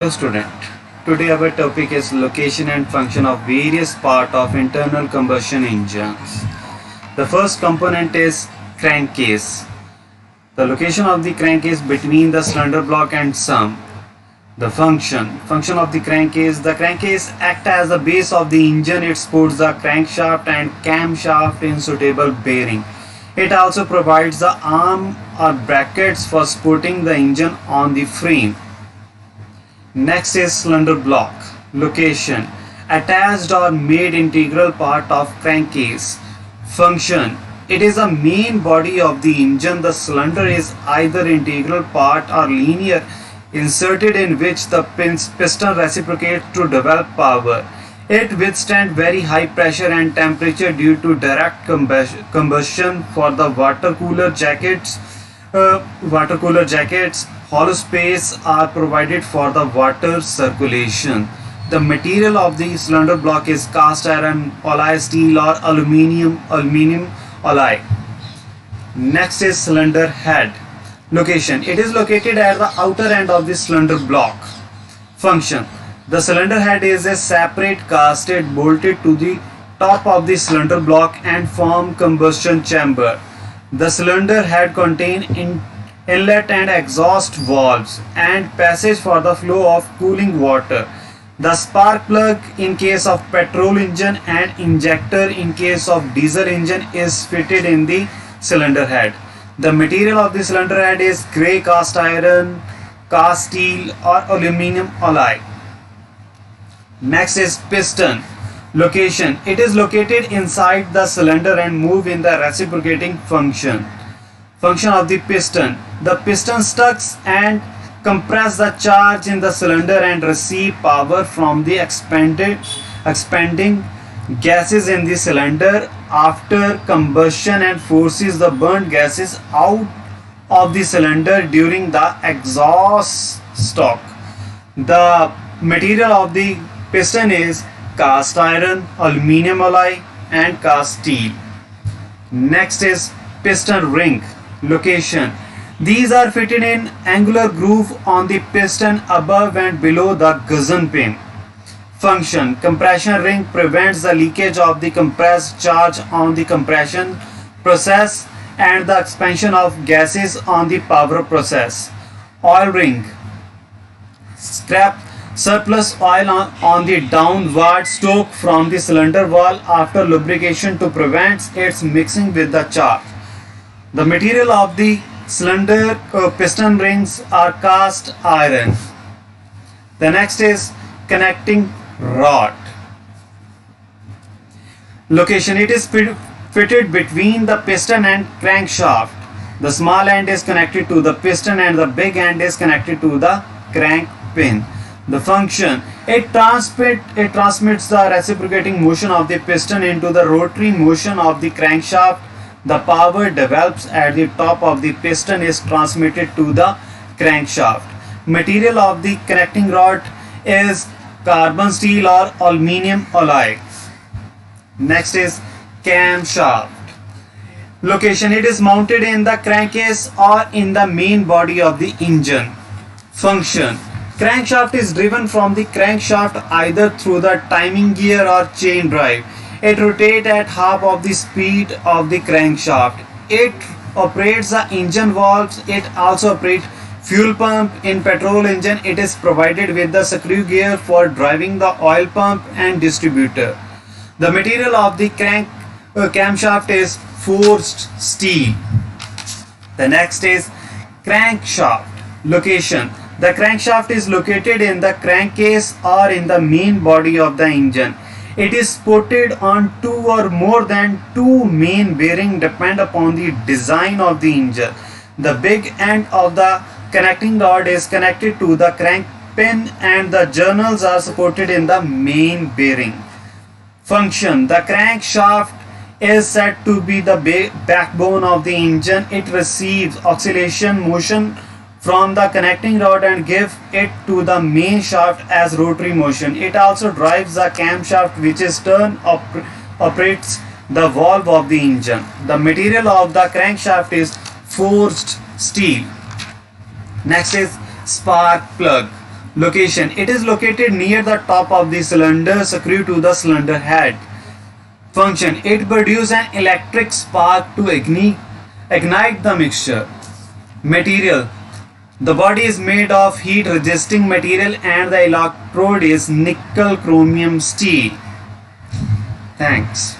Hello student. Today our topic is location and function of various parts of internal combustion engines. The first component is crankcase. The location of the crankcase between the cylinder block and sump. The function of the crankcase. The crankcase acts as the base of the engine. It supports the crankshaft and camshaft in suitable bearing. It also provides the arm or brackets for supporting the engine on the frame. Next is cylinder block. Location. Attached or made integral part of crankcase. Function. It is a main body of the engine. The cylinder is either integral part or linear, inserted in which the piston reciprocates to develop power. It withstands very high pressure and temperature due to direct combustion. For the water cooler jackets, hollow space are provided for the water circulation. The material of the cylinder block is cast iron, alloy steel or aluminium alloy. Next is cylinder head. Location. It is located at the outer end of the cylinder block. Function. The cylinder head is a separate casted bolted to the top of the cylinder block and form combustion chamber. The cylinder head contains inlet and exhaust valves and passage for the flow of cooling water. The spark plug in case of petrol engine and injector in case of diesel engine is fitted in the cylinder head. The material of the cylinder head is grey cast iron, cast steel or aluminium alloy. Next is piston. Location. It is located inside the cylinder and move in the reciprocating function. Function of the piston. The piston sucks and compress the charge in the cylinder and receive power from the expanding gases in the cylinder after combustion and forces the burnt gases out of the cylinder during the exhaust stroke. The material of the piston is cast iron, aluminium alloy and cast steel. Next is piston ring. Location. These are fitted in angular groove on the piston above and below the guzzon pin. Function. Compression ring prevents the leakage of the compressed charge on the compression process and the expansion of gases on the power process. Oil ring. Scrap surplus oil on the downward stroke from the cylinder wall after lubrication to prevent its mixing with the charge. The material of the cylinder piston rings are cast iron. The next is connecting rod. Location. It is fitted between the piston and crankshaft. The small end is connected to the piston and the big end is connected to the crank pin. The function. It transmits the reciprocating motion of the piston into the rotary motion of the crankshaft. The power develops at the top of the piston is transmitted to the crankshaft. Material of the connecting rod is carbon steel or aluminium alloy. Next is camshaft. Location. It is mounted in the crankcase or in the main body of the engine. Function. Crankshaft is driven from the crankshaft either through the timing gear or chain drive. It rotates at half of the speed of the crankshaft. It operates the engine valves. It also operates fuel pump. In petrol engine, it is provided with the screw gear for driving the oil pump and distributor. The material of the camshaft is forged steel. The next is crankshaft. Location. The crankshaft is located in the crankcase or in the main body of the engine. It is supported on two or more than two main bearings depend upon the design of the engine. The big end of the connecting rod is connected to the crank pin and the journals are supported in the main bearing. Function. The crankshaft is said to be the backbone of the engine. It receives oscillation motion from the connecting rod and give it to the main shaft as rotary motion. It also drives the camshaft which is operates the valve of the engine. The material of the crankshaft is forged steel. Next is spark plug. Location. It is located near the top of the cylinder, screwed to the cylinder head. Function. It produces an electric spark to ignite the mixture. Material. The body is made of heat resisting material and the electrode is nickel chromium steel. Thanks.